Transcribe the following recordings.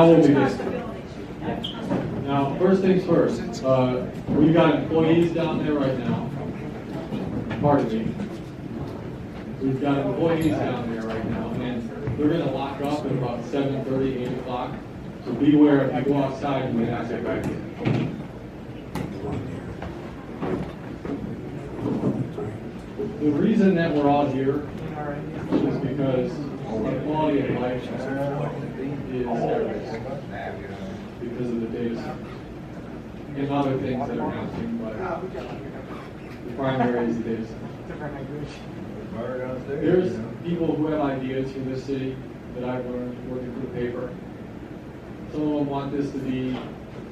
now we'll begin. Now, first things first, we've got employees down there right now. Pardon me. We've got employees down there right now, and they're going to lock up at about 7:30, 8 o'clock. So beware if you go outside, you may not get back in. The reason that we're all here is because the quality of life is at risk because of the data center and other things that are happening, but the primary is the data center. There's people who have ideas from this city that I've learned working for the paper. Some of them want this to be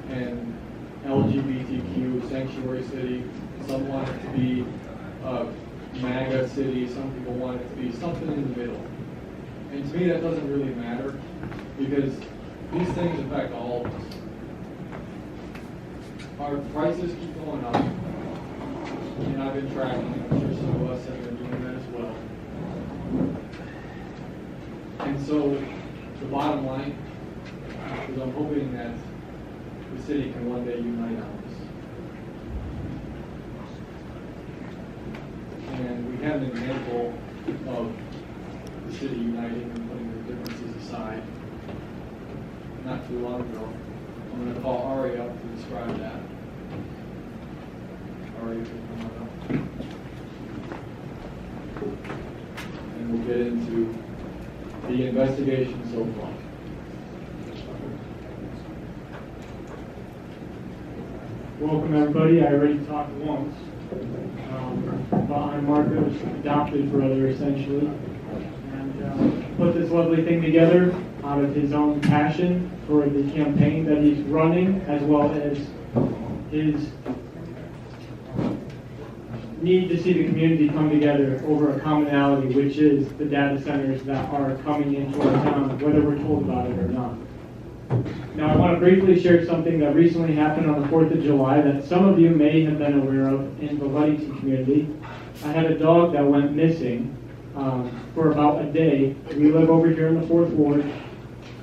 an LGBTQ sanctuary city. Some want it to be a MAGA city. Some people want it to be something in the middle. And to me, that doesn't really matter because these things affect all of us. Our prices keep going up, and I've been tracking. I'm sure some of us have been doing that as well. And so, the bottom line is I'm hoping that the city can one day unite on this. And we have an example of the city uniting and putting their differences aside not too long ago. I'm going to call Ari up to describe that. Ari, you can come on up. And we'll get into the investigation so far. Welcome everybody. I already talked once, but I'm Marco's adopted brother essentially, and put this lovely thing together out of his own passion for the campaign that he's running, as well as his need to see the community come together over a commonality, which is the data centers that are coming into our town, whether we're told about it or not. Now, I want to briefly share something that recently happened on the 4th of July that some of you may have been aware of in the Ludington community. I had a dog that went missing for about a day. We live over here in the 4th Ward,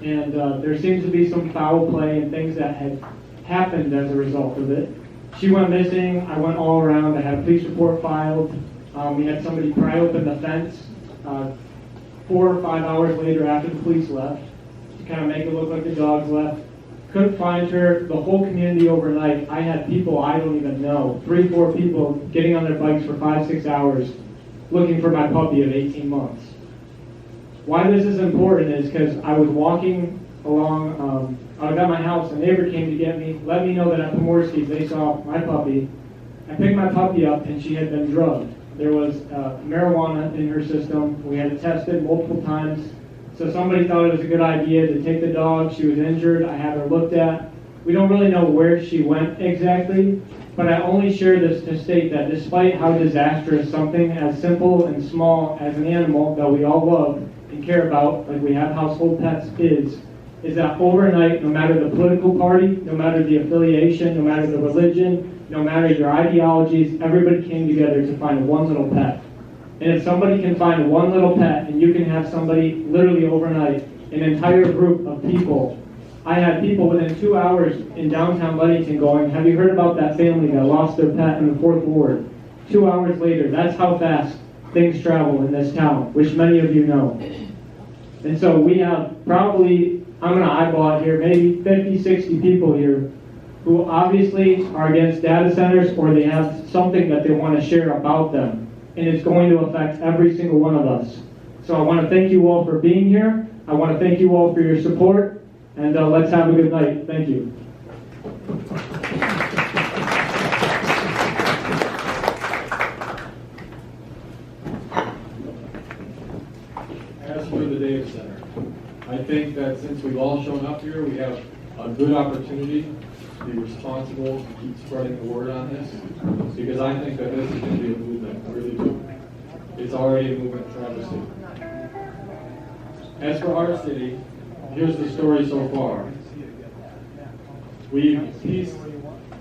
and there seems to be some foul play and things that had happened as a result of it. She went missing. I went all around. I had a police report filed. We had somebody pry open the fence 4 or 5 hours later after the police left, kind of make it look like the dogs left. Couldn't find her. The whole community overnight, I had people I don't even know, 3, 4 people getting on their bikes for 5, 6 hours looking for my puppy of 18 months. Why this is important is because I was walking along, I was at my house, a neighbor came to get me, let me know that at Pomorski's they saw my puppy. I picked my puppy up and she had been drugged. There was marijuana in her system. We had it tested multiple times. So somebody thought it was a good idea to take the dog. She was injured. I had her looked at. We don't really know where she went exactly, but I only share this to state that despite how disastrous something as simple and small as an animal that we all love and care about, like we have household pets, is that overnight, no matter the political party, no matter the affiliation, no matter the religion, no matter your ideologies, everybody came together to find one little pet. And if somebody can find one little pet, and you can have somebody literally overnight, an entire group of people. I had people within 2 hours in downtown Ludington going, have you heard about that family that lost their pet in the 4th Ward? 2 hours later, that's how fast things travel in this town, which many of you know. And so we have probably, I'm going to eyeball it here, maybe 50, 60 people here who obviously are against data centers or they have something that they want to share about them. And it's going to affect every single one of us. So I want to thank you all for being here. I want to thank you all for your support. And let's have a good night. Thank you. As for the data center, I think that since we've all shown up here, we have a good opportunity to be responsible, to keep spreading the word on this, because I think that this is going to be a movement, I really do. It's already a movement for our city. As for our city, here's the story so far. We've pieced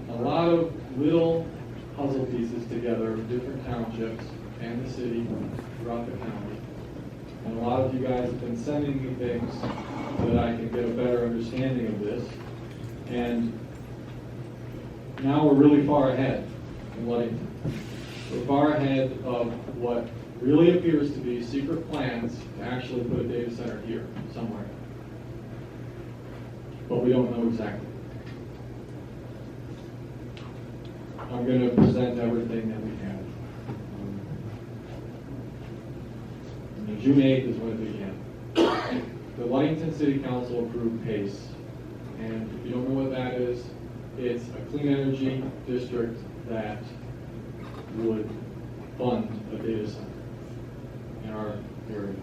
a lot of little puzzle pieces together of different townships and the city throughout the county. And a lot of you guys have been sending me things so that I can get a better understanding of this. And now we're really far ahead in Ludington. We're far ahead of what really appears to be secret plans to actually put a data center here somewhere. But we don't know exactly. I'm going to present everything that we have. June 8th is when it began. The Ludington City Council approved PACE. And if you don't know what that is, it's a clean energy district that would fund a data center in our area.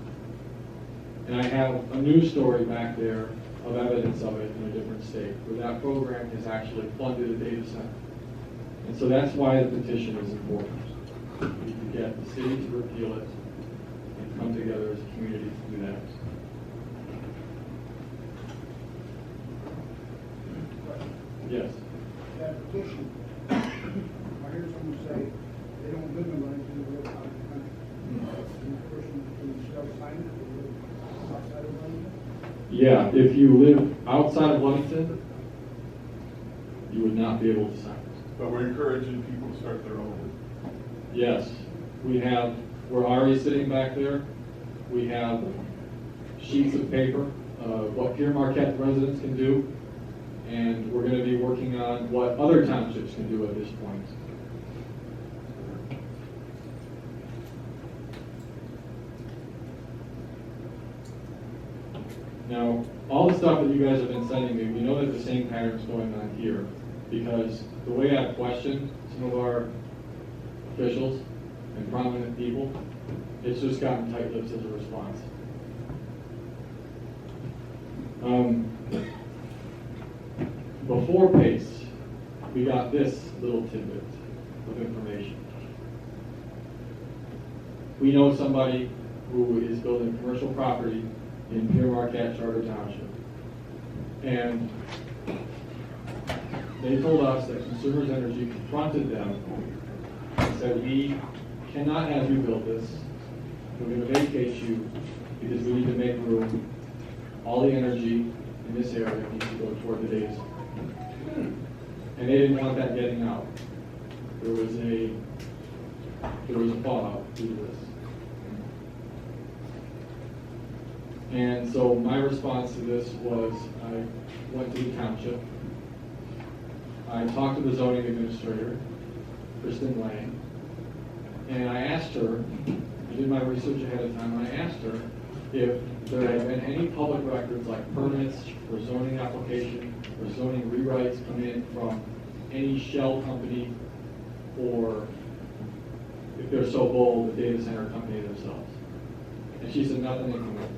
And I have a news story back there of evidence of it in a different state, where that program has actually funded a data center. And so that's why the petition is important. We can get the city to repeal it and come together as a community to do that. Yes. That petition, I heard someone say they don't live in Ludington, they live out in the country. And the person can still sign it, they live outside of Ludington? Yeah, if you live outside of Ludington, you would not be able to sign it. But we're encouraging people to start their own. Yes, we're already sitting back there. We have sheets of paper, what Pierre Marquette residents can do, and we're going to be working on what other townships can do at this point. Now, all the stuff that you guys have been sending me, we know that the same pattern's going on here, because the way I've questioned some of our officials and prominent people, it's just gotten tight-lipped as a response. Before PACE, we got this little tidbit of information. We know somebody who is building commercial property in Pierre Marquette Charter Township. And they told us that Consumers Energy confronted them and said, we cannot have you build this. We're going to vacate you because we need to make room. All the energy in this area needs to go toward the data center. And they didn't want that getting out. There was a fallout due to this. And so my response to this was I went to the township. I talked to the zoning administrator, Kristen Lang, and I asked her, I did my research ahead of time, and I asked her if there had been any public records like permits for zoning application or zoning rewrites come in from any shell company, or if they're so bold, the data center company themselves. And she said nothing had come in.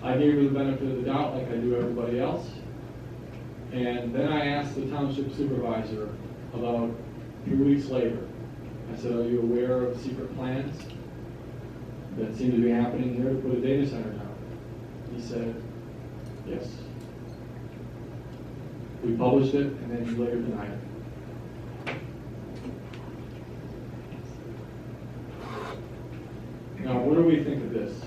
I gave her the benefit of the doubt like I do everybody else. And then I asked the township supervisor about 3 weeks later. I said, are you aware of secret plans that seem to be happening here to put a data center down? He said, yes. We published it, and then he later denied it. Now, what do we think of this?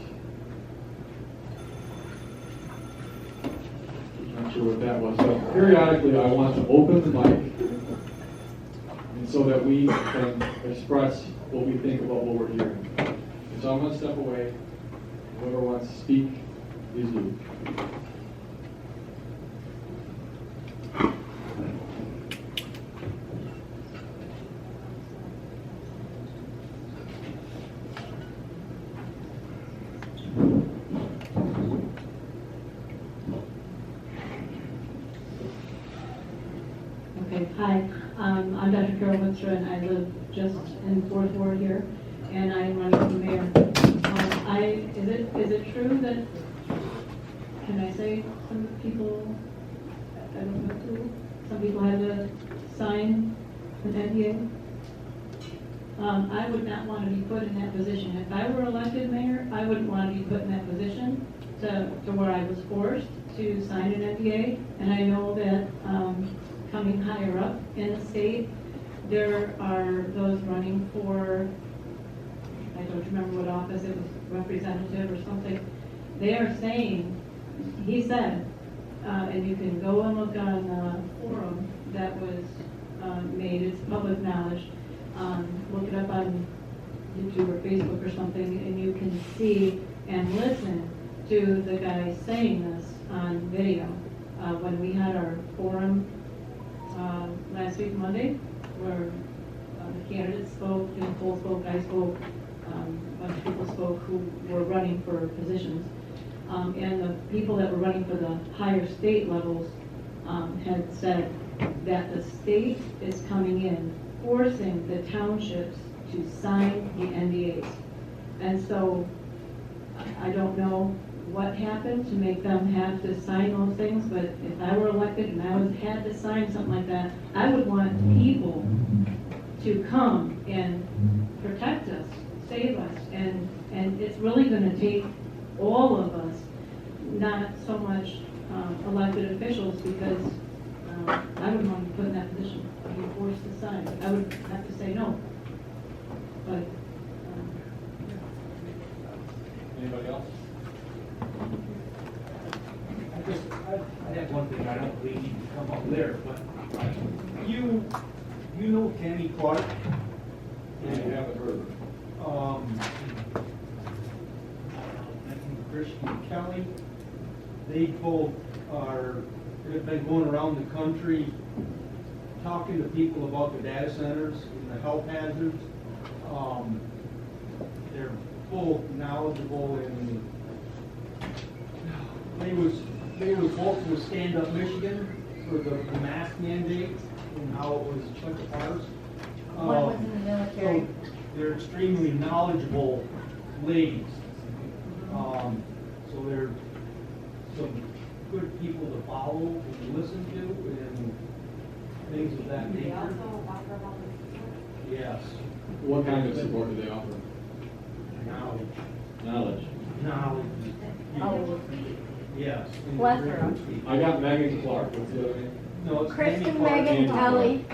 Not sure what that was. So periodically, I want to open the mic, and so that we can express what we think about what we're hearing. And so I'm going to step away. Whoever wants to speak, please do. Okay, hi. I'm Dr. Carol Winstra, and I live just in 4th Ward here, and I'm running for mayor. Is it true that, can I say some people, I don't know who, some people had to sign an NDA? I would not want to be put in that position. If I were elected mayor, I wouldn't want to be put in that position to where I was forced to sign an NDA, and I know that coming higher up in the state, there are those running for I don't remember what office, it was representative or something. They are saying, he said, and you can go and look on the forum that was made, it's public knowledge. Look it up on YouTube or Facebook or something, and you can see and listen to the guy saying this on video. When we had our forum last week, Monday, where the candidates spoke, Nicole spoke, I spoke, a bunch of people spoke who were running for positions. And the people that were running for the higher state levels had said that the state is coming in, forcing the townships to sign the NDAs. And so I don't know what happened to make them have to sign those things, but if I were elected and I had to sign something like that, I would want people to come and protect us, save us, and it's really gonna take all of us, not so much elected officials, because I wouldn't want to be put in that position, being forced to sign. I would have to say no. But, Anybody else? I have one thing, I don't believe you can come up there, but you know Tammy Clark? I haven't heard of it. And Christian Kelly, they both have been going around the country talking to people about the data centers and the health hazards. They're both knowledgeable in, they was both with Stand Up Michigan for the mask mandate and how it was took apart. One was in the military. So they're extremely knowledgeable ladies. So they're some good people to follow and listen to and things of that They nature. also offer volunteer. Yes. What kind of support do they offer? Knowledge. Knowledge. Knowledge. Oh. Yes. Plethora. I got Megan Clark, what's the other name? No, it's Kristen Tammy Clark. Megan Tammy Kelly.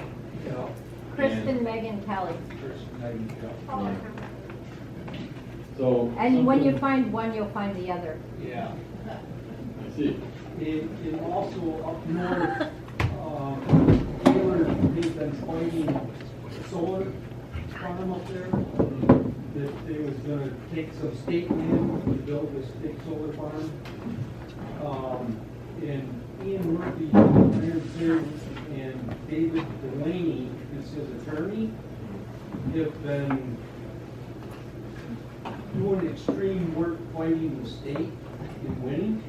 Yeah. Kristen Megan Kelly. Kristen Megan Kelly. So. And when you something- find one, you'll find the other. Yeah. I see. And also up north, Taylor, they've been fighting solar farm up there. That they was gonna take some state land to build this big solar farm. And Ian Murphy, and David Delaney, is his attorney, have been doing extreme work fighting the state and winning.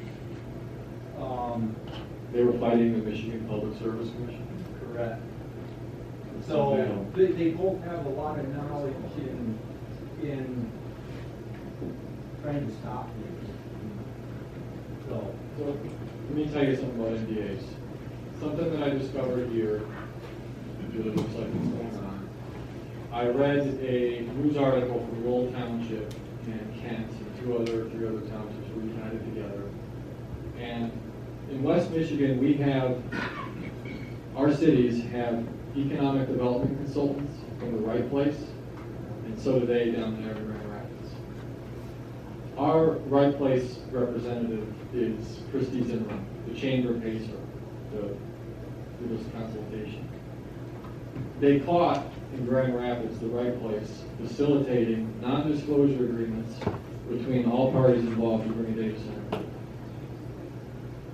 They were fighting the Michigan Public Service Commission. Correct. So they both have a lot of knowledge in trying to stop things. So, So, let me tell you something about NDAs. Something that I discovered here, it really looks like it's going on. I read a news article from Roll Township and Kent, and three other townships were united together. And in West Michigan, we have, our cities have economic development consultants from the right place, and so do they down there in Grand Rapids. Our right place representative is Christy Zimmerman. The chamber pays her to do this consultation. They caught in Grand Rapids, the right place, facilitating non-disclosure agreements between all parties involved to bring a data center.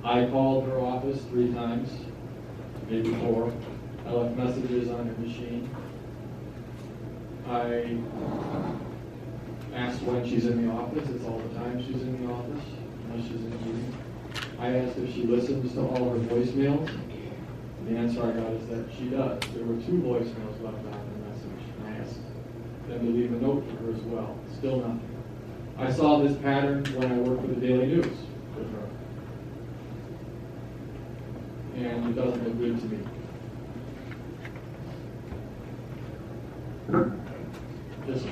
I called her office 3 times, maybe 4. I left messages on her machine. I asked when she's in the office. It's all the time she's in the office, unless she's in a meeting. I asked if she listens to all her voicemails. The answer I got is that she does. There were 2 voicemails left on her message. I asked them to leave a note for her as well. Still nothing. I saw this pattern when I worked for the Daily News with her. And it doesn't look good to me. Just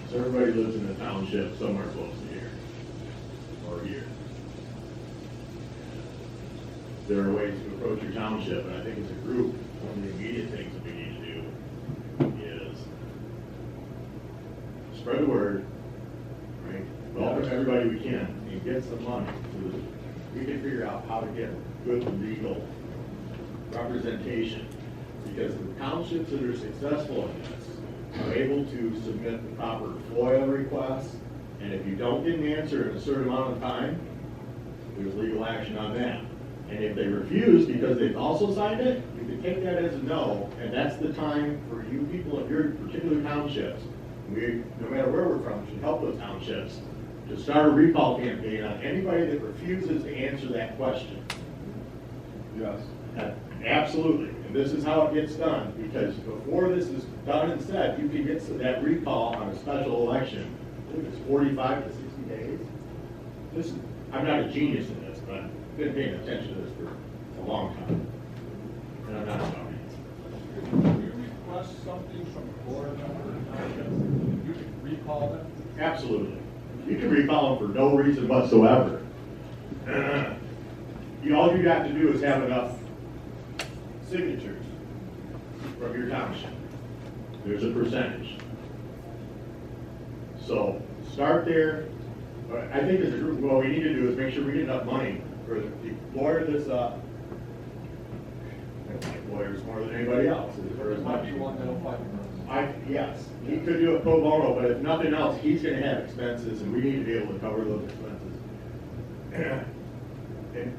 So everybody lives in a township somewhere close to here, or here. there are ways to approach your township, and I think as a group, one of the immediate things that we need to do is spread the word, right? Welcome everybody we can, and get some money so that we can figure out how to get good legal representation. Because the townships that are successful in this are able to submit the proper FOIA requests, and if you don't get an answer in a certain amount of time, there's legal action on that. And if they refuse because they've also signed it, you can take that as a no, and that's the time for you people of your particular townships, we, no matter where we're from, should help those townships to start a recall campaign on anybody that refuses to answer that question. Yes. Absolutely, and this is how it gets done, because before this is done and said, you can get that recall on a special election. I think it's 45 to 60 days. This, I'm not a genius in this, but I've been paying attention to this for a long time. And I'm not a dumbass. You request something from a board member, you can recall them. Absolutely. You can recall them for no reason whatsoever. All you got to do is have enough signatures from your township. There's a percentage. So start there. I think as a group, what we need to do is make sure we get enough money for the lawyer this up. Lawyers more than anybody else. Or as much. Yes, he could do a pro bono, but if nothing else, he's going to have expenses, and we need to be able to cover those expenses. In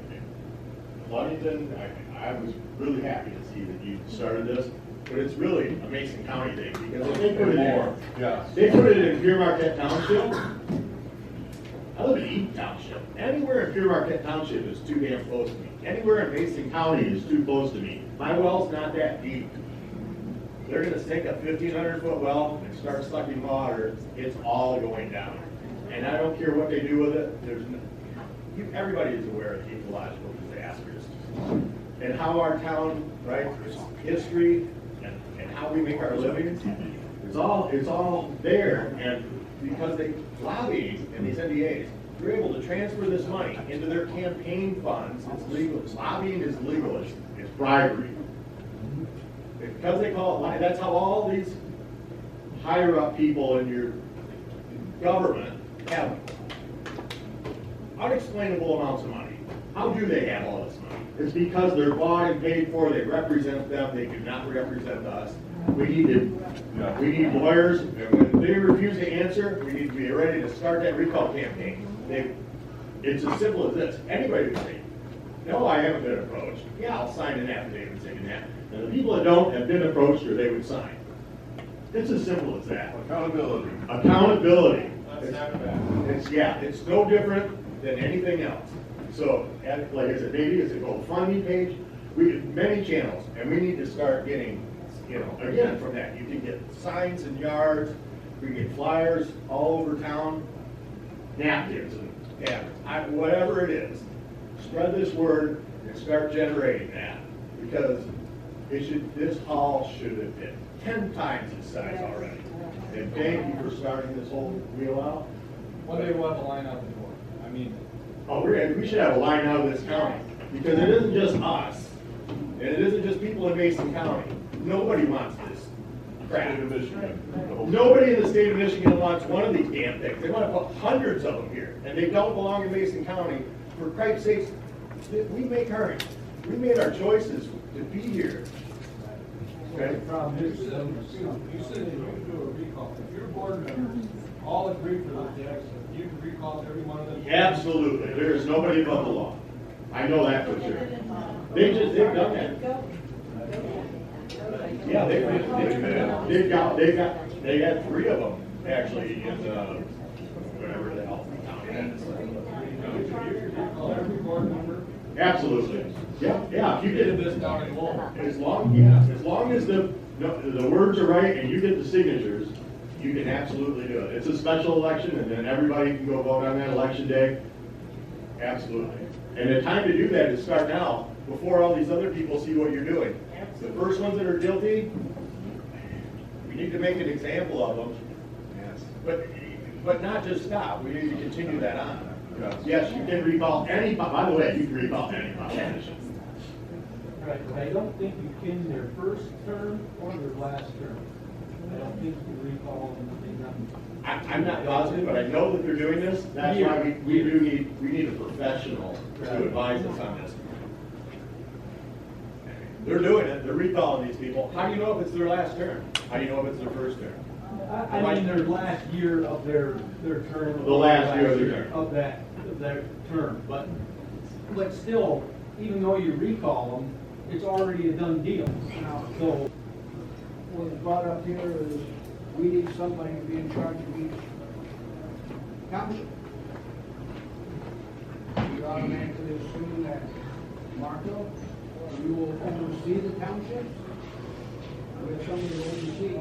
Ludington, I was really happy to see that you started this, but it's really a Mason County thing, because if they put it in, Yes. they put it in Pure Marquette Township. I live in Eaton Township. Anywhere in Pure Marquette Township is too damn close to me. Anywhere in Mason County is too close to me. My well's not that deep. They're gonna sink a 1,500-foot well and start sucking water. It's all going down. And I don't care what they do with it. Everybody is aware of ecological disasters and how our town, right, history and how we make our living. It's all there, and because they lobby in these NDAs, they're able to transfer this money into their campaign funds. It's legal. Lobbying is legal. It's bribery. Because they call it, that's how all these higher up people in your government have unexplainable amounts of money. How do they have all this money? It's because they're bought and paid for. They represent them. They do not represent us. We need lawyers, and when they refuse to answer, we need to be ready to start that recall campaign. It's as simple as this. Anybody would say, no, I haven't been approached. Yeah, I'll sign an affidavit saying that. And the people that don't have been approached, or they would sign. It's as simple as that. Accountability. Accountability. That's not bad. It's no different than anything else. So, like I said, maybe it's a GoFundMe page. We have many channels, and we need to start getting, again, from that. You can get signs in yards, we can get flyers all over town, napkins and tablets, whatever it is. Spread this word and start generating that, because this hall should have been 10 times its size already. And thank you for starting this whole wheel out. One day we'll have a line out the door. I mean, We should have a line out of this county, because it isn't just us, and it isn't just people in Mason County. Nobody wants this crap. State of Michigan. Nobody in the state of Michigan wants one of these damn things. They want to put hundreds of them here, and they don't belong in Mason County. For Christ's sakes, we made our choices to be here. Okay? The problem is, you said that you can do a recall. If your board members all agree for those actions, you can recall every one of them. Absolutely. There is nobody above the law. I know that for sure. They've done that. Yeah, they got 3 of them actually in whatever the hell county is. You can recall every board member. Absolutely. Yeah. If you Did get this down in Lowell. as long as the words are right and you get the signatures, you can absolutely do it. It's a special election, and then everybody can go vote on that election day. Absolutely. And the time to do that is start now, before all these other people see what you're doing. The first ones that are guilty, we need to make an example of them. But not just stop. We need to continue that on. Yes, you can recall any. By the way, you can recall any politician. Right, but I don't think you can their first term or their last term. I don't think you recall them. I'm not positive, but I know that they're doing this. That's why we need a professional to advise us on this. They're doing it, they're recalling these people. How do you know if it's their last term? How do you know if it's their first term? I mean, their last year of their term. The last year of their term. Of their term, but still, even though you recall them, it's already a done deal. So, What was brought up here is we need somebody to be in charge of each township. We automatically assume that Marco, you will oversee the townships. We have somebody to oversee,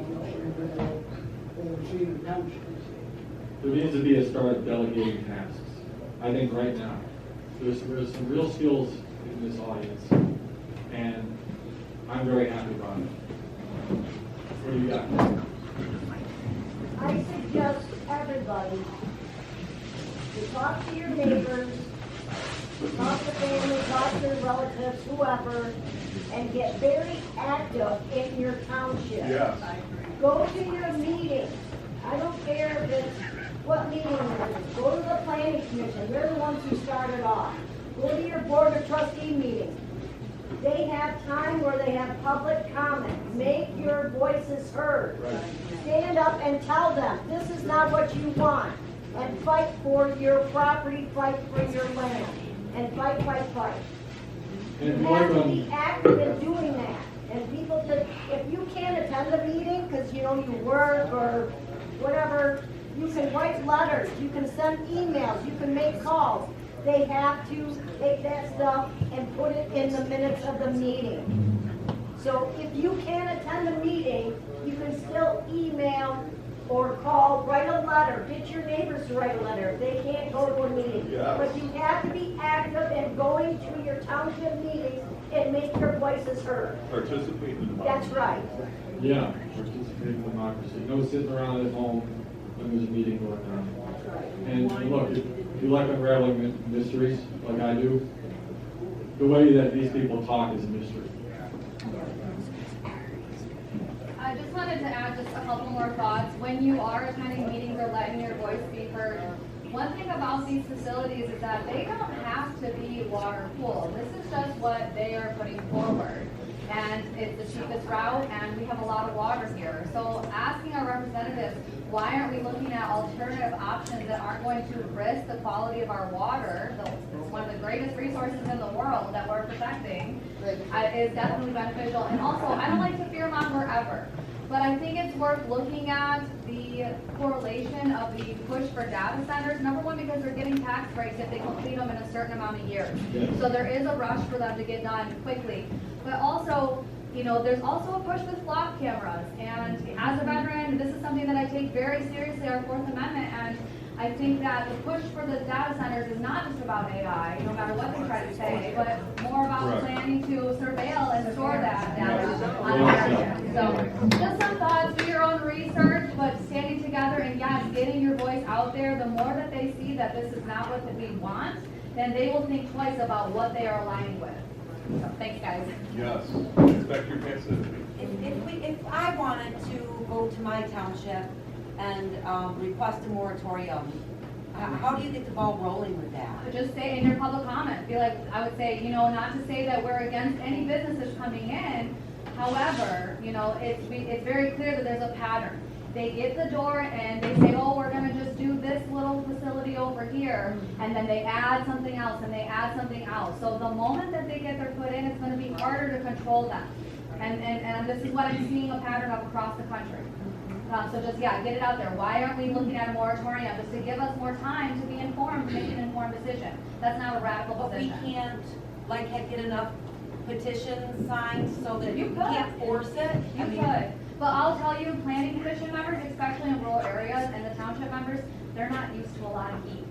oversee the townships. There needs to be a start of delegating tasks. I think right now, there's some real skills in this audience, and I'm very happy about it. What do you got? I suggest everybody to talk to your neighbors, talk to family, talk to relatives, whoever, and get very active in your township. Yes. Go to your meetings. I don't care if it's what meeting it is. Go to the planning commission. They're the ones who started off. Go to your board of trustee meetings. They have time where they have public comment. Make your voices heard. Stand up and tell them, this is not what you want. And fight for your property, fight for your land. And fight, fight, fight. You And have to Mark, be active in doing that. And people if you can't attend the meeting because you work or whatever, you can write letters, you can send emails, you can make calls. They have to take that stuff and put it in the minutes of the meeting. So if you can't attend the meeting, you can still email or call, write a letter, get your neighbors to write a letter if they can't go to a meeting. Yes. But you have to be active in going to your township meetings and make your voices heard. Participate in the That's right. yeah, participating in democracy. No sitting around at home when there's a meeting going on. That's right. And look, if you like unraveling mysteries, like I do, the way that these people talk is a mystery. I just wanted to add just a couple more thoughts. When you are attending meetings or letting your voice be heard, one thing about these facilities is that they don't have to be water cooled. This is just what they are putting forward. And it's the cheapest route, and we have a lot of water here. So asking our representatives, why aren't we looking at alternative options that aren't going to risk the quality of our water, it's one of the greatest resources in the world that we're protecting, is definitely beneficial. And also, I don't like to fearmonger ever, but I think it's worth looking at the correlation of the push for data centers. Number one, because they're getting tax breaks if they complete them in a certain amount of years. Yes. So there is a rush for them to get done quickly. But also, there's also a push with flock cameras. And as a veteran, this is something that I take very seriously, our Fourth Amendment. And I think that the push for the data centers is not just about AI, no matter what they try to say, but more about planning to surveil and store that data on America. So just some thoughts, do your own research, but standing together and yes, getting your voice out there, the more that they see that this is not what we want, then they will think twice about what they are aligning with. So thanks, guys. Yes. Inspector Vincent. If I wanted to go to my township and request a moratorium, how do you get the ball rolling with that? Just say in your public comment, I would say, not to say that we're against any businesses coming in. However, it's very clear that there's a pattern. They get the door and they say, oh, we're gonna just do this little facility over here, and then they add something else and they add something else. So the moment that they get their foot in, it's gonna be harder to control them. And this is what I'm seeing a pattern of across the country. So just, get it out there. Why aren't we looking at a moratorium? Just to give us more time to be informed, to make an informed decision. That's not a radical But we position. can't get enough petitions signed so that You you could. can't force it? You could. But I'll tell you, planning commission members, especially in rural areas, and the township members, they're not used to a lot of heat.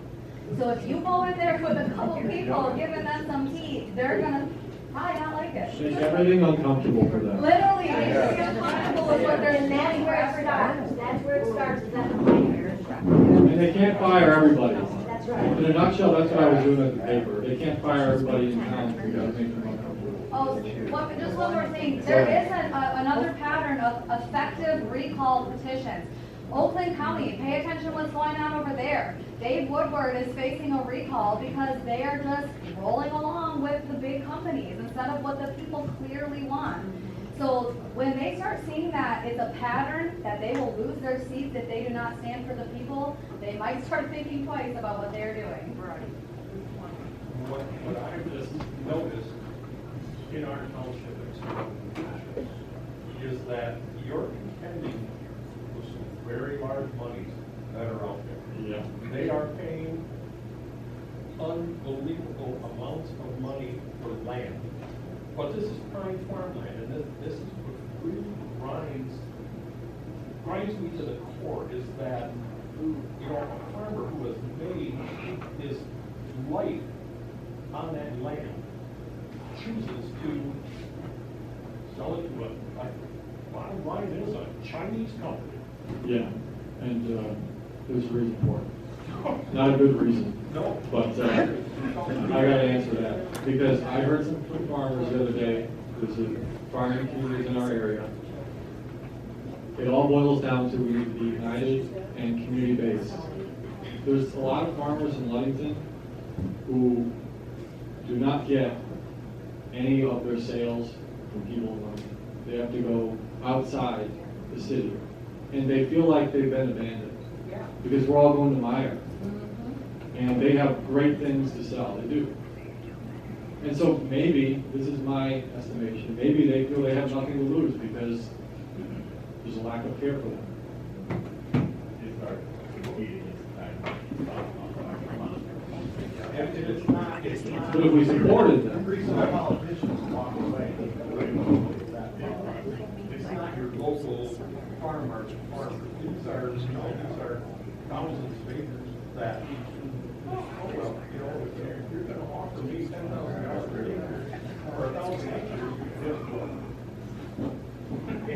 So if you go in there with a couple people giving them some heat, they're gonna probably not like it. Make everything uncomfortable for them. Literally, it's uncomfortable with what they're And that's saying. where it starts. That's where it starts, is at the planning. And they can't fire everybody. That's right. In a nutshell, that's what I was doing at the paper. They can't fire everybody in town because they make them uncomfortable. Just one more thing, there is another pattern of effective recall petitions. Oakland County, pay attention what's going on over there. Dave Woodward is facing a recall because they are just rolling along with the big companies instead of what the people clearly want. So when they start seeing that it's a pattern that they will lose their seats if they do not stand for the people, they might start thinking twice about what they're doing. What I've just noticed in our township is that you're contending with some very large monies that are out there. Yeah. They are paying unbelievable amounts of money for land. But this is prime farmland, and this is what really grinds me to the core, is that, you know, a farmer who has made his life on that land chooses to sell it to bottom line is a Chinese company. Yeah, and there's a reason for it. Not a good reason. No. But I gotta answer that, because I heard some from farmers the other day, there's a farming communities in our area. It all boils down to we need to be united and community-based. There's a lot of farmers in Ludington who do not get any of their sales from people in Ludington. They have to go outside the city, and they feel like they've been abandoned, because we're all going to Meyer. And they have great things to sell, they do. And so maybe, this is my estimation, maybe they feel they have nothing to lose because there's a lack of care for them. But if we supported them, The reason why politicians walk away, it's not your local farmers. These are thousands of acres that, oh, well, you know, if you're gonna offer me $10,000 per acre or 1,000 acres,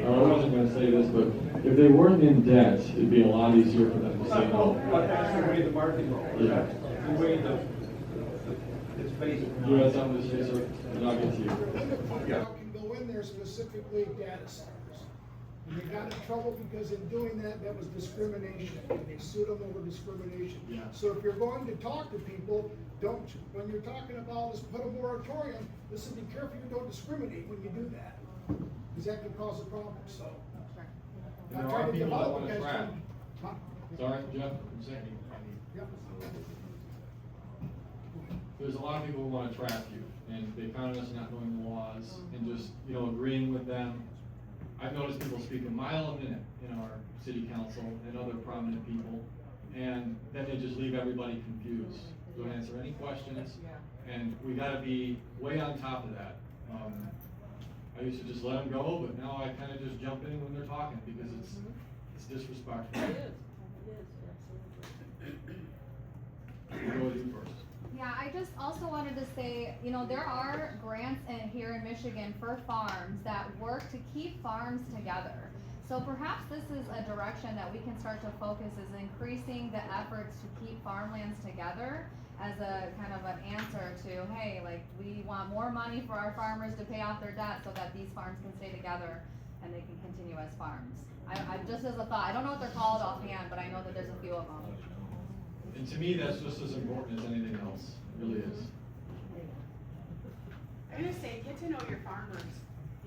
I wasn't gonna say this, but if they weren't in debt, it'd be a lot easier for them to say no. But that's the way the market works. Yeah. That's the way it's based. You have something to say, sir? And I'll get to you. Can go in there specifically data centers. And they got in trouble because in doing that, that was discrimination, and they sued them over discrimination. Yeah. So if you're going to talk to people, don't, when you're talking about, let's put a moratorium, listen, be careful you don't discriminate when you do that, because that could cause a problem, so. There Not are trying to people that develop wanna against trap. them. Huh? Sorry, Jeff, I'm saying. Yep. There's a lot of people who want to trap you, and they found us not knowing the laws and just, you know, agreeing with them. I've noticed people speak a mile a minute in our city council and other prominent people, and then they just leave everybody confused. Don't answer any questions, and we gotta be way on top of that. I used to just let them go, but now I kind of just jump in when they're talking because it's disrespectful. It is, absolutely. Go with you first. Yeah, I just also wanted to say, you know, there are grants here in Michigan for farms that work to keep farms together. So perhaps this is a direction that we can start to focus, is increasing the efforts to keep farmlands together as a kind of an answer to, hey, like, we want more money for our farmers to pay off their debt so that these farms can stay together and they can continue as farms. I just as a thought, I don't know what they're called offhand, but I know that there's a few of them. And to me, that's just as important as anything else. It really is. I'm gonna say, get to know your farmers,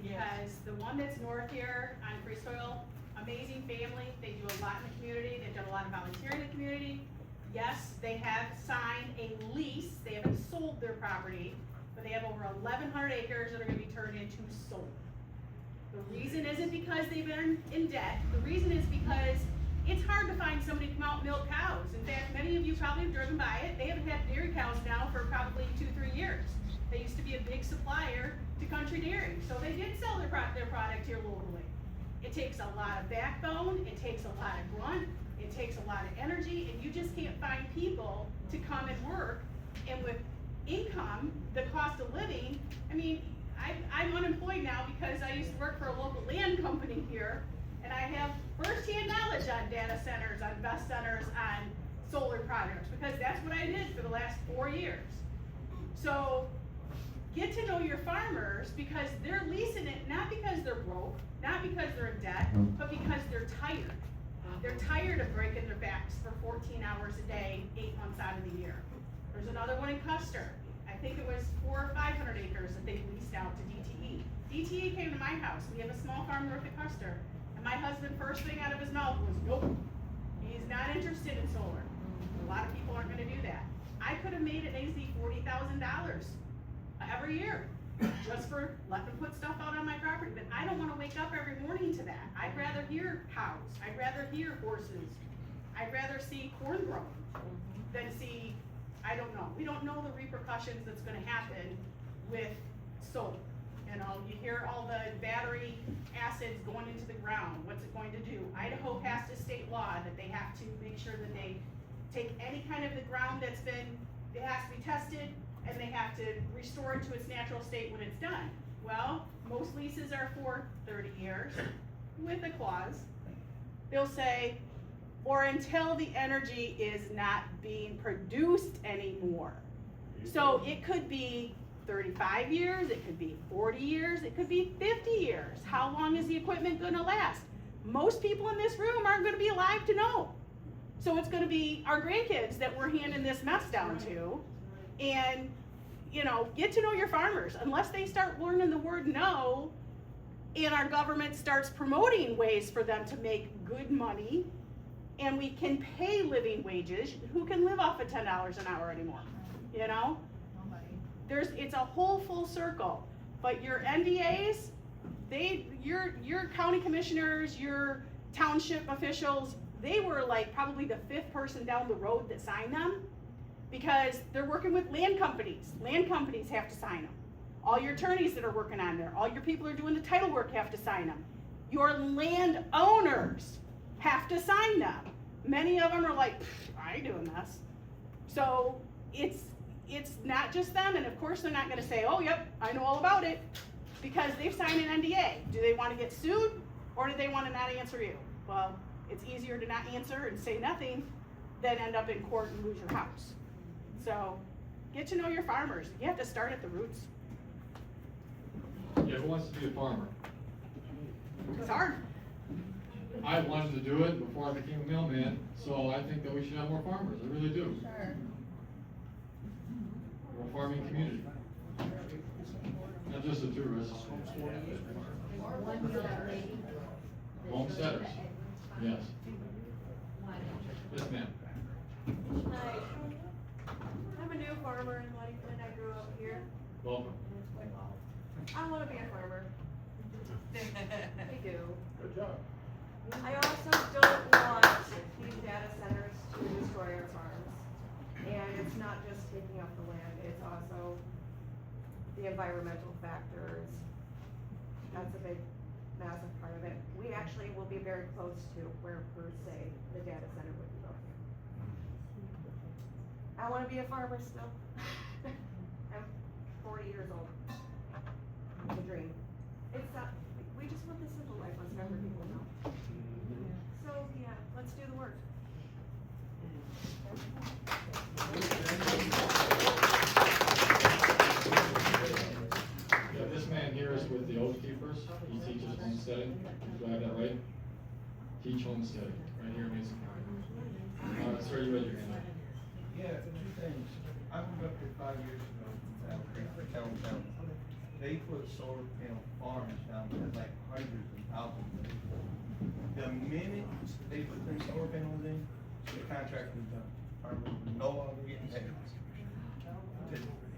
because the one that's north here on Free Soil, amazing family, they do a lot in the community, they've done a lot of volunteering in the community. Yes, they have signed a lease, they haven't sold their property, but they have over 1,100 acres that are gonna be turned into solar. The reason isn't because they've been in debt, the reason is because it's hard to find somebody to come out and milk cows. In fact, many of you probably have driven by it. They haven't had dairy cows now for probably 2-3 years. They used to be a big supplier to Country Dairy, so they did sell their product here locally. It takes a lot of backbone, it takes a lot of grunt, it takes a lot of energy, and you just can't find people to come and work. And with income, the cost of living, I mean, I'm unemployed now because I used to work for a local land company here, and I have first-hand knowledge on data centers, on best centers, on solar projects, because that's what I did for the last 4 years. So get to know your farmers, because they're leasing it, not because they're broke, not because they're in debt, but because they're tired. They're tired of breaking their backs for 14 hours a day, 8 months out of the year. There's another one in Custer. I think it was 400 or 500 acres that they leased out to DTE. DTE came to my house. We have a small farm north of Custer. And my husband, first thing out of his mouth was, nope, he's not interested in solar. A lot of people aren't gonna do that. I could have made an AZ $40,000 every year, just for letting them put stuff out on my property, but I don't wanna wake up every morning to that. I'd rather hear cows, I'd rather hear horses, I'd rather see corn growing than see, I don't know. We don't know the repercussions that's gonna happen with solar. You know, you hear all the battery acids going into the ground, what's it going to do? Idaho passed a state law that they have to make sure that they take any kind of the ground that's been, it has to be tested, and they have to restore it to its natural state when it's done. Well, most leases are for 30 years with a clause. They'll say, or until the energy is not being produced anymore. So it could be 35 years, it could be 40 years, it could be 50 years. How long is the equipment gonna last? Most people in this room aren't gonna be alive to know. So it's gonna be our grandkids that we're handing this mess down to. And, you know, get to know your farmers. Unless they start learning the word no, and our government starts promoting ways for them to make good money, and we can pay living wages, who can live off of $10 an hour anymore, you know? It's a whole full circle, but your NDAs, your county commissioners, your township officials, they were like probably the 5th person down the road that signed them, because they're working with land companies. Land companies have to sign them. All your attorneys that are working on there, all your people who are doing the title work have to sign them. Your land owners have to sign them. Many of them are like, I ain't doing this. So it's not just them, and of course they're not gonna say, oh yep, I know all about it, because they've signed an NDA. Do they wanna get sued, or do they wanna not answer you? Well, it's easier to not answer and say nothing than end up in court and lose your house. So, get to know your farmers. You have to start at the roots. Yeah, who wants to be a farmer? It's hard. I wanted to do it before I became a mailman, so I think that we should have more farmers, I really do. Sure. We're a farming community. Not just the tourists. Homesteaders, yes. Yes, ma'am. Hi. I'm a new farmer in Ludington. I grew up here. Welcome. I want to be a farmer. I do. Good job. I also don't want these data centers to destroy our farms. And it's not just taking up the land, it's also the environmental factors. That's a big, massive part of it. We actually will be very close to where, per se, the data center would be located. I want to be a farmer still. I'm 40 years old. It's a dream. It's not, we just want the simple life, let's never people know. So, yeah, let's do the work. Yeah, this man here is with the Oath Keepers. He teaches homesteading. Do I have that right? Teach homesteading, right here in Mason County. Sir, you raise your hand up. Yeah, two things. I moved up here 5 years ago from Battle Creek, Calhoun County. They put solar panel farms down there, like hundreds and thousands. The minute they put them solar panels in, the contract was done. Farmers were no longer getting paid.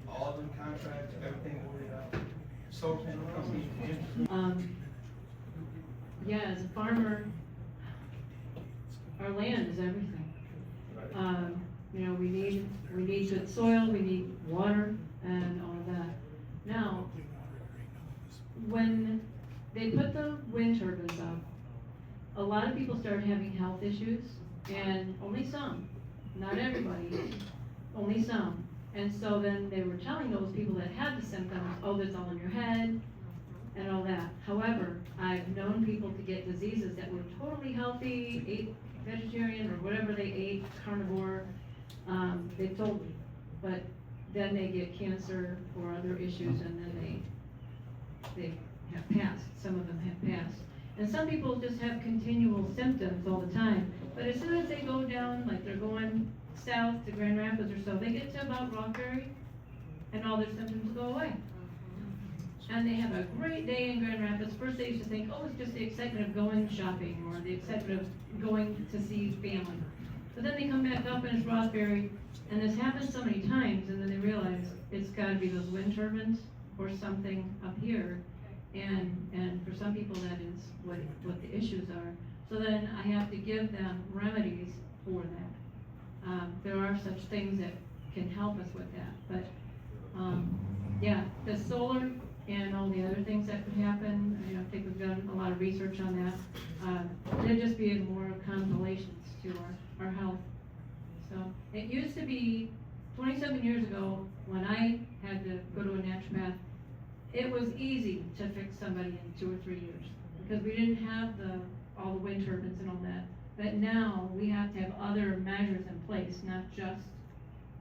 All the contracts, everything worked out. Solar panel companies. Yeah, as a farmer, our land is everything. You know, we need good soil, we need water, and all of that. Now, when they put the wind turbines up, a lot of people started having health issues, and only some, not everybody, only some. And so then they were telling those people that had the symptoms, oh, that's all in your head, and all that. However, I've known people to get diseases that were totally healthy, ate vegetarian or whatever they ate, carnivore, they told me. But then they get cancer or other issues, and then they have passed. Some of them have passed. And some people just have continual symptoms all the time. But as soon as they go down, like they're going south to Grand Rapids or so, they get to about Rockberry, and all their symptoms go away. And they have a great day in Grand Rapids. First they used to think, oh, it's just the excitement of going shopping or the excitement of going to see family. But then they come back up and it's Rossbury, and this happens so many times, and then they realize it's gotta be those wind turbines or something up here. And for some people that is what the issues are. So then I have to give them remedies for that. There are such things that can help us with that, but, yeah, the solar and all the other things that could happen, I think we've done a lot of research on that. There'd just be more compilations to our health. So, it used to be, 27 years ago, when I had to go to a naturopath, it was easy to fix somebody in 2 or 3 years, because we didn't have all the wind turbines and all that. But now, we have to have other measures in place, not just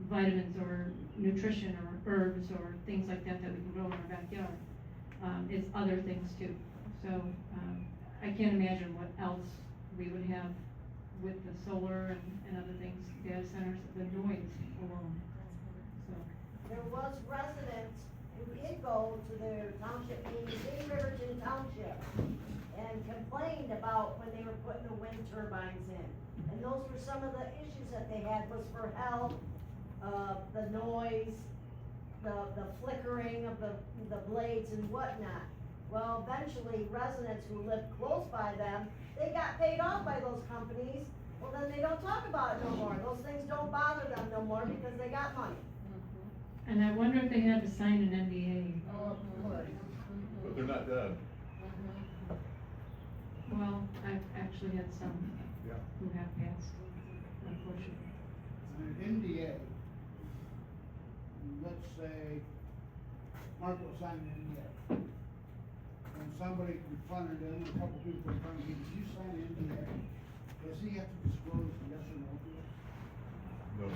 vitamins or nutrition or herbs or things like that we can grow in our backyard. It's other things too. So I can't imagine what else we would have with the solar and other things, data centers, the noise alone. So There was residents who did go to their township meetings in Riverton Township and complained about when they were putting the wind turbines in. And those were some of the issues that they had, was for health, the noise, the flickering of the blades and whatnot. Well, eventually residents who lived close by them, they got paid off by those companies. Well, then they don't talk about it no more. Those things don't bother them no more because they got money. and I wonder if they had to sign an NDA. But they're not dead. Well, I've actually had some Yeah. who have passed, unfortunately. An NDA, let's say, Marco signed an NDA. And somebody confronted him, a couple people confronted him, did you sign an NDA? Does he have to disclose yes or no to it?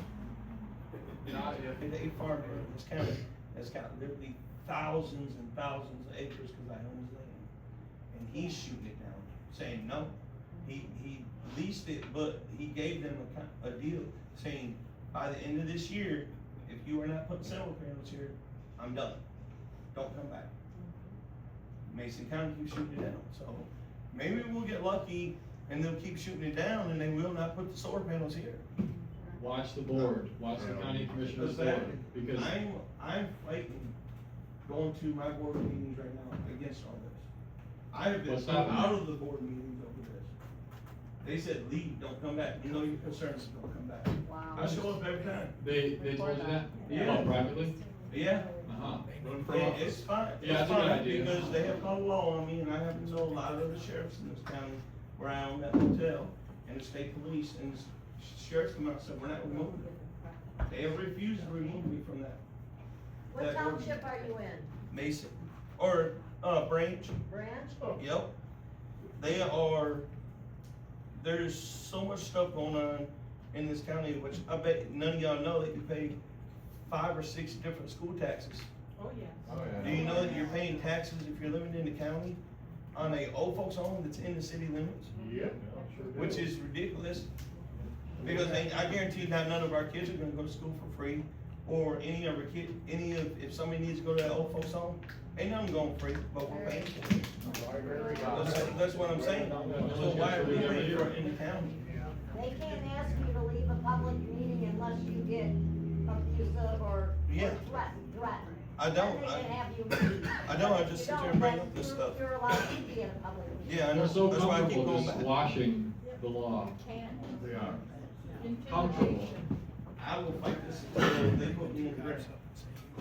No. Not if, And a farmer in this county has got literally thousands and thousands of acres because I own his land. And he's shooting it down, saying no. He leased it, but he gave them a deal saying, by the end of this year, if you are not putting solar panels here, I'm done. Don't come back. Mason County keeps shooting it down, so maybe we'll get lucky and they'll keep shooting it down and they will not put the solar panels here. watch the board, watch the county commissioner's board, because I'm fighting going to my board meetings right now against all this. I have been What's thrown happening? out of the board meetings over this. They said, leave, don't come back, you know your concerns, don't come back. Wow. I show up every time. they told you that? Yeah. Oh, privately? Yeah. Uh-huh. Run for Yeah, office. it's fine. Yeah, It's that's a good fine, idea. because they have called law on me, and I happen to know a lot of the sheriffs in this county where I own that hotel, and the state police, and the sheriffs come out and said, we're not removing it. They have refused to remove me from that. What That township are you in? Mason, or, Branch, Branch? yep. They are, there's so much stuff going on in this county, which I bet none of y'all know that you pay 5 or 6 different school taxes. Oh, yes. Oh, yeah. Do you know that you're paying taxes if you're living in the county on a old folks home that's in the city limits? Yep. Sure do. Which is ridiculous. Because I guarantee you that none of our kids are gonna go to school for free, or any of our if somebody needs to go to that old folks home, ain't none going free, but we're paying for it. That's what I'm saying. So why are we paying for it in the county? They can't ask you to leave a public meeting unless you get abusive or Yeah. threatened. I don't, Then they can I have you leave. I just sit there and bring up this stuff. You're allowed to be in a public meeting. Yeah, I know, They're so that's why I keep comfortable going just back. squashing the law. They are. Comfortable. I will fight this until they put me in the ground.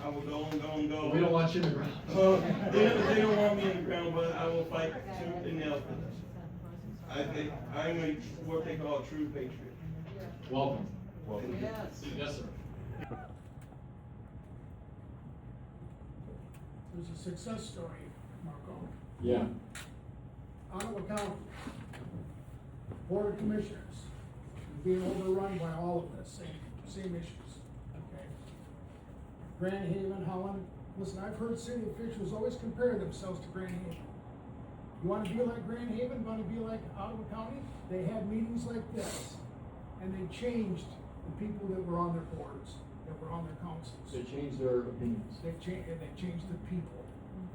I will go and go and go. We don't want you in the ground. They don't want me in the ground, but I will fight tooth and nail for this. I'm what they call a true patriot. Welcome. Yes. Yes, sir. There's a success story, Marco. Yeah. Ottawa County, Board of Commissioners, being overrun by all of this, same issues, okay? Grand Haven, Holland. Listen, I've heard city officials always compare themselves to Grand Haven. You wanna be like Grand Haven, wanna be like Ottawa County? They had meetings like this, and they changed the people that were on their boards, that were on their councils. They changed their opinions. They changed the people.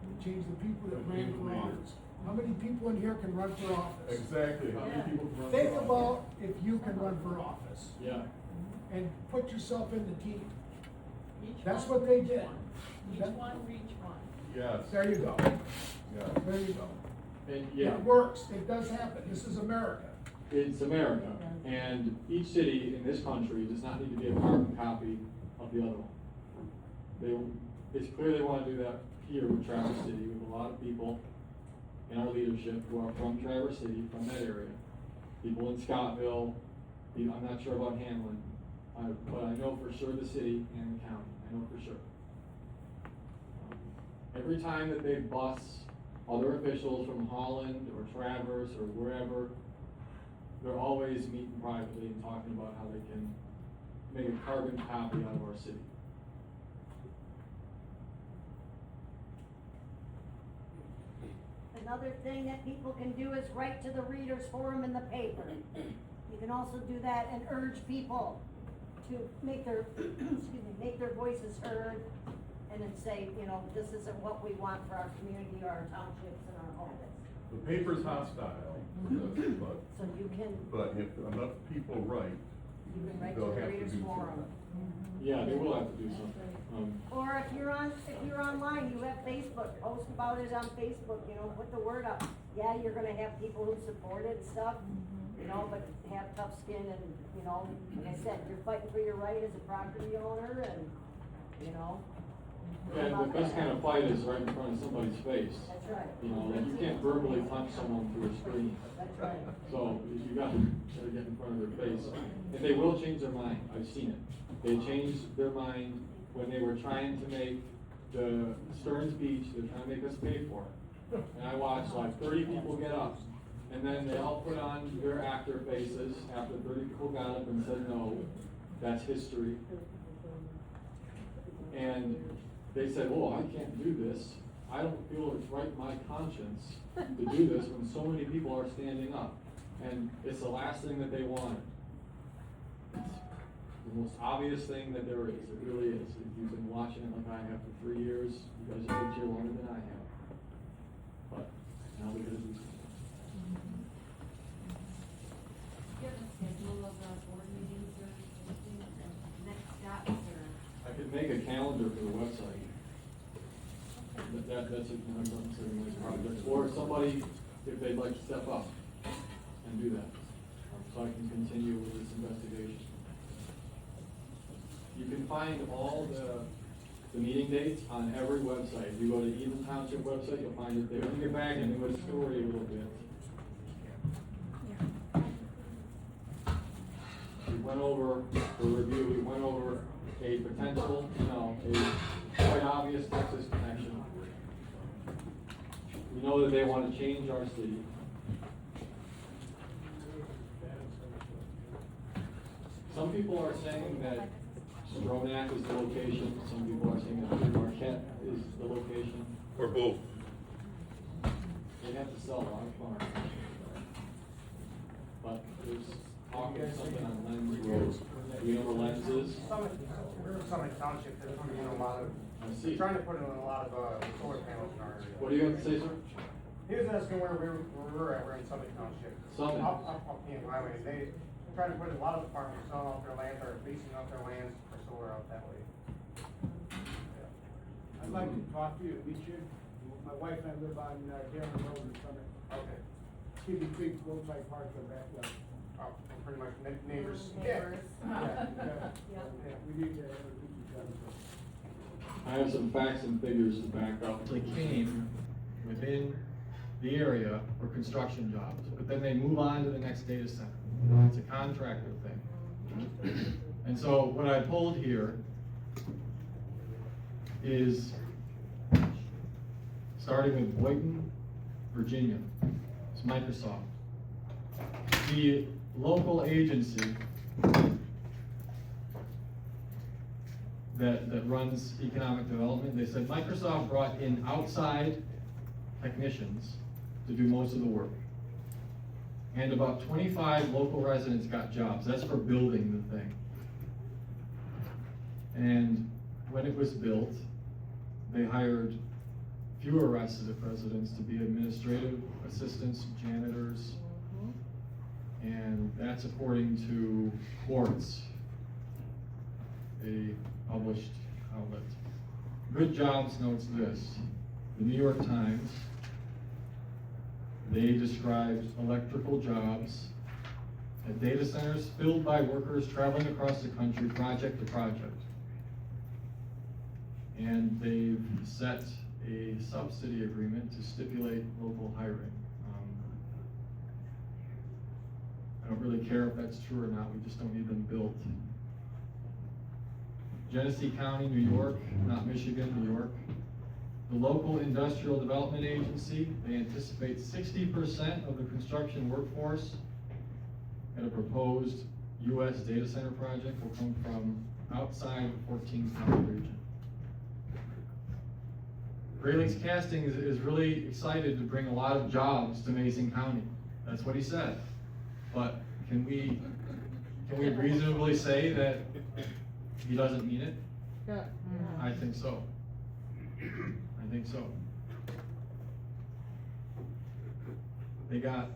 They changed the people that ran for office. How many people in here can run for office? Exactly, how many people can run for Think office? about if you can run for office Yeah, and put yourself in the team. Each That's one what they reach did. one. Each That- one reach one. yes, There you go. yeah. There you go. And yeah, It works. It does happen. This is America. it's America, and each city in this country does not need to be a carbon copy of the other one. It's clear they want to do that here with Traverse City. We have a lot of people in our leadership who are from Traverse City, from that area. People in Scottville, I'm not sure about Hamlin, but I know for sure the city and the county, I know for sure. Every time that they bus other officials from Holland or Traverse or wherever, they're always meeting privately and talking about how they can make a carbon copy out of our city. Another thing that people can do is write to the readers forum in the paper. You can also do that and urge people to make their, excuse me, make their voices heard and then say, you know, this isn't what we want for our community, our townships, and our homes. The paper's hostile, So you can, but if enough people write, you can write to they'll the have to readers do forum. Yeah, they will have to do something. Or if you're online, you have Facebook, post about it on Facebook, you know, put the word up. Yeah, you're gonna have people who support it and stuff, you know, but have tough skin and, you know, like I said, you're fighting for your right as a property owner and, you know. And the best kind of fight is right in front of somebody's face. That's right. You know, like you can't verbally punch someone through a screen. That's right. So you got to get in front of their face. And they will change their mind. I've seen it. They changed their mind when they were trying to make the Stearns Beach, they're trying to make us pay for it. And I watched like 30 people get up. And then they all put on their actor faces after 30 people got up and said, no, that's history. And they said, oh, I can't do this. I don't feel it's right in my conscience to do this when so many people are standing up. And it's the last thing that they wanted. It's the most obvious thing that there is. It really is. If you've been watching it like I have for 3 years, you guys have been here longer than I have. But now we're going to do something. Do you have a schedule of board meetings or anything, next steps or? I could make a calendar for the website. That's a nice project. Or somebody, if they'd like to step up and do that, so I can continue with this investigation. You can find all the meeting dates on every website. If you go to Eden Township website, you'll find it there. Let me get back into the story a little bit. We went over, for review, we went over a potential, a quite obvious Texas connection. We know that they want to change our city. Some people are saying that Stronach is the location, some people are saying that Marquette is the location. or both. They have to sell a lot of farms. But there's talk of something on Lens Road. Do you know where Lens is? We're in Summit Township, that's putting in a lot of, I see. trying to put in a lot of solar panels in our area. What do you have to say, sir? He was asking where we're at, we're in Summit Township. Summit. Up in Highway, they trying to put a lot of the farmers selling off their land or leasing off their lands for solar out that way. I'd like to talk to you, meet you. My wife and I live on Darren Road in Summit. Okay. Stevie Creek, roadside park, the backyard. Oh, we're pretty much neighbors. Neighbors. Yeah. Yep. We need to introduce each other. I have some facts and figures to back up. They came within the area for construction jobs, but then they move on to the next data center. It's a contractor thing. And so what I pulled here is starting with Boynton, Virginia. It's Microsoft. The local agency that runs economic development, they said Microsoft brought in outside technicians to do most of the work. And about 25 local residents got jobs. That's for building the thing. And when it was built, they hired fewer residents to be administrative assistants, janitors, and that's according to Quartz, a published outlet. Good Jobs notes this. The New York Times, they described electrical jobs at data centers filled by workers traveling across the country project to project. And they've set a subsidy agreement to stipulate local hiring. I don't really care if that's true or not, we just don't need them built. Genesee County, New York, not Michigan, New York. The local industrial development agency, they anticipate 60% of the construction workforce at a proposed US data center project will come from outside the 14-county region. Great Lakes Casting is really excited to bring a lot of jobs to Mason County. That's what he said. But can we reasonably say that he doesn't mean it? Yeah. I think so. I think so. They got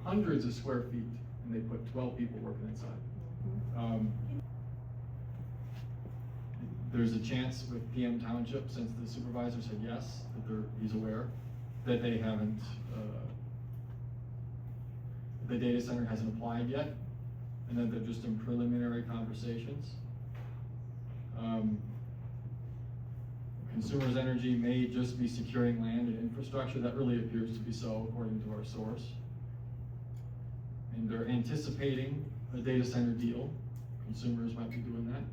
hundreds of square feet and they put 12 people working inside. There's a chance with PM Township, since the supervisor said yes, that he's aware, that they haven't, the data center hasn't applied yet, and that they're just in preliminary conversations. Consumers Energy may just be securing land and infrastructure. That really appears to be so, according to our source. And they're anticipating a data center deal. Consumers might be doing that.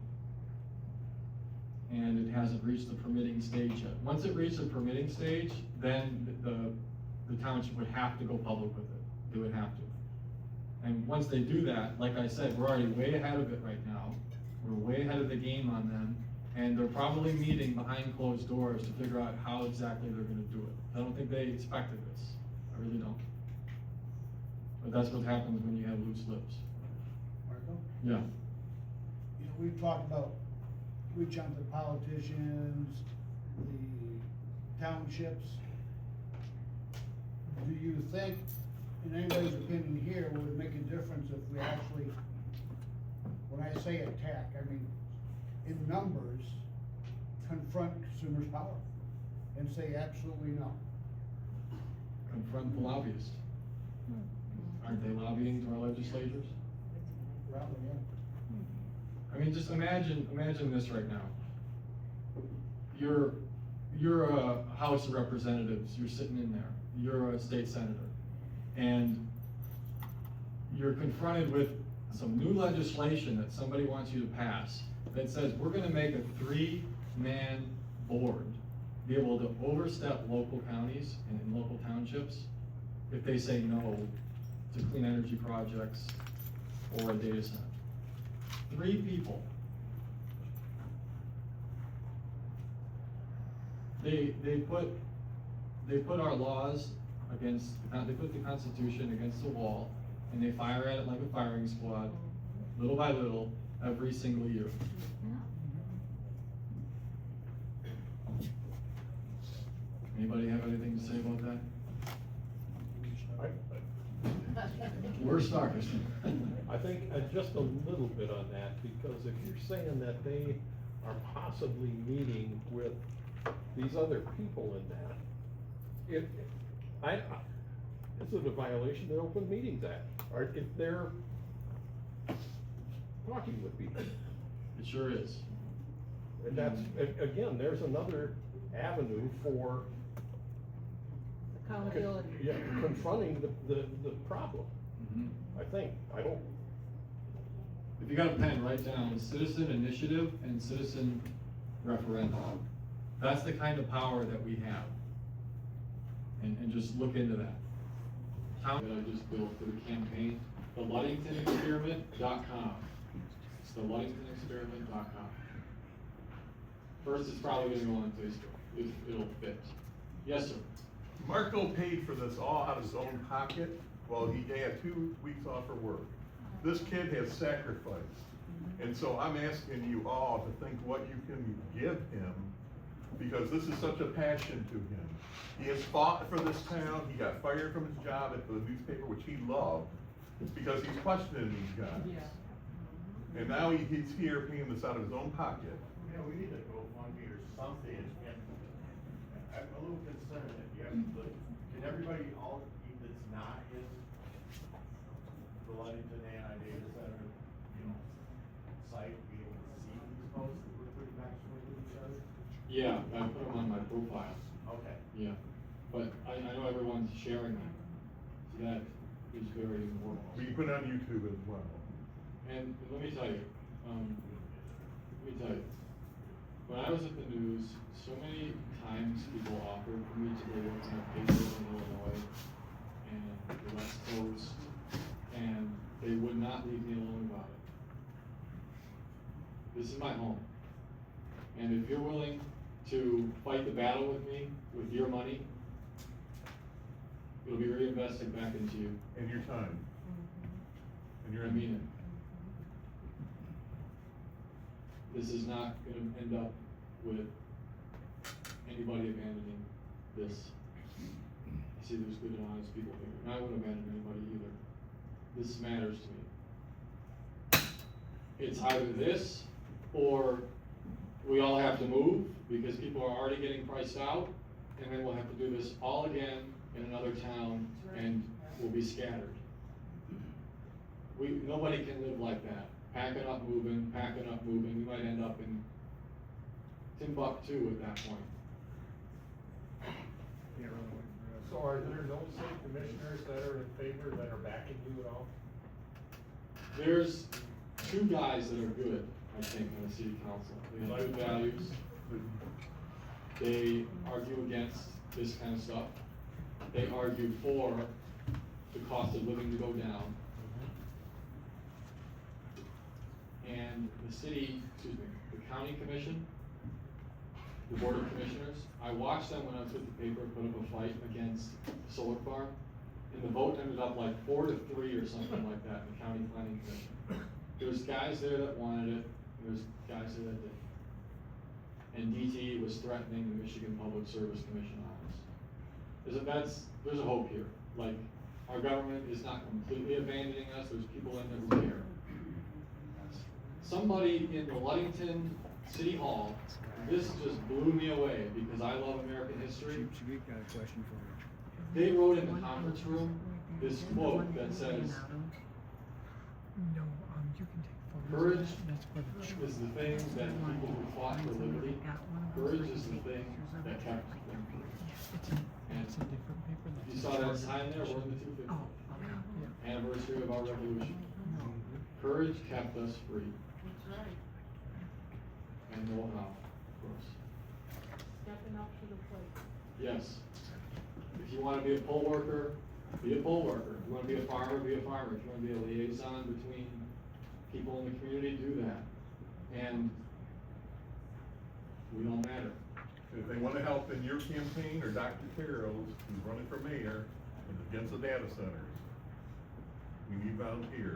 And it hasn't reached the permitting stage yet. Once it reaches the permitting stage, then the township would have to go public with it. They would have to. And once they do that, like I said, we're already way ahead of it right now. We're way ahead of the game on them. And they're probably meeting behind closed doors to figure out how exactly they're gonna do it. I don't think they expected this. I really don't. But that's what happens when you have loose lips. Marco? Yeah. You know, we've talked about reach out to politicians, the townships. Do you think, in anybody's opinion here, would it make a difference if we actually, when I say attack, I mean, in numbers, confront consumers' power and say absolutely no? Confront the lobbyists. Aren't they lobbying to our legislators? Probably, yeah. I mean, just imagine this right now. You're a House of Representatives, you're sitting in there, you're a state senator, and you're confronted with some new legislation that somebody wants you to pass that says we're gonna make a 3-man board be able to overstep local counties and local townships if they say no to clean energy projects or a data center. 3 people. They put our laws against, they put the Constitution against the wall, and they fire at it like a firing squad, little by little, every single year. Anybody have anything to say about that? We're starters. I think just a little bit on that, because if you're saying that they are possibly meeting with these other people in that, is it a violation of the Open Meetings Act? Or if they're talking with people? It sure is. And that's, again, there's another avenue for Accountability. yeah, confronting the problem. Mhm. I think, I don't, If you got a pen, write down citizen initiative and citizen referendum. That's the kind of power that we have. And just look into that. That I just built for the campaign, the LuddingtonExperiment.com. It's the LuddingtonExperiment.com. First, it's probably gonna go on Facebook, it'll fit. Yes, sir. Marco paid for this all out of his own pocket. Well, he had 2 weeks off for work. This kid has sacrificed. And so I'm asking you all to think what you can give him, because this is such a passion to him. He has fought for this town. He got fired from his job at the newspaper, which he loved, because he's questioning these guys. And now he's here paying this out of his own pocket. Yeah, we need a GoFundMe or something, and I'm a little concerned that you have to, can everybody, all, that's not in the Ludington AI Data Center, you know, site, be able to see these posts that we're putting back with each other? Yeah, I put them on my profile. Okay. Yeah, but I know everyone's sharing them, so that is very important. We can put it on YouTube as well. And let me tell you, when I was at the news, so many times people offered for me to go work in a paper in Illinois and the West Coast, and they would not leave me alone about it. This is my home. And if you're willing to fight the battle with me, with your money, it'll be reinvested back into you. And your time. And your, I mean it. This is not gonna end up with anybody abandoning this. I see there's good and honest people here, and I wouldn't abandon anybody either. This matters to me. It's either this, or we all have to move, because people are already getting priced out, and then we'll have to do this all again in another town, and we'll be scattered. Nobody can live like that. Packing up, moving, we might end up in Timbuktu at that point. So are there no city commissioners that are in favor, that are backing you at all? There's 2 guys that are good, I think, on the city council. They have good values. They argue against this kind of stuff. They argue for the cost of living to go down. And the county commission, the board of commissioners, I watched them when I was with the paper put up a fight against the solar farm, and the vote ended up like 4-3 or something like that in the county planning commission. There's guys there that wanted it, and there's guys there that didn't. And DT was threatening the Michigan Public Service Commission on us. There's a hope here. Like, our government is not completely abandoning us, there's people in there who care. Somebody in the Ludington City Hall, this just blew me away because I love American history. Got a question for you. They wrote in the conference room this quote that says, No, you can take photos. courage That's for the is the thing that people who fought for liberty, courage is the thing that kept them free. And It's a different paper. you saw that sign there, we're in the 250th Oh, okay, yeah. anniversary of our revolution. Courage kept us free. That's right. And know-how, of course. Stepping up to the plate. Yes. If you want to be a poll worker, be a poll worker. If you want to be a farmer, be a farmer. If you want to be a liaison between people in the community, do that. And we don't matter. If they want to help in your campaign, or Dr. Carroll's, who's running for mayor, and against the data centers, we need volunteers.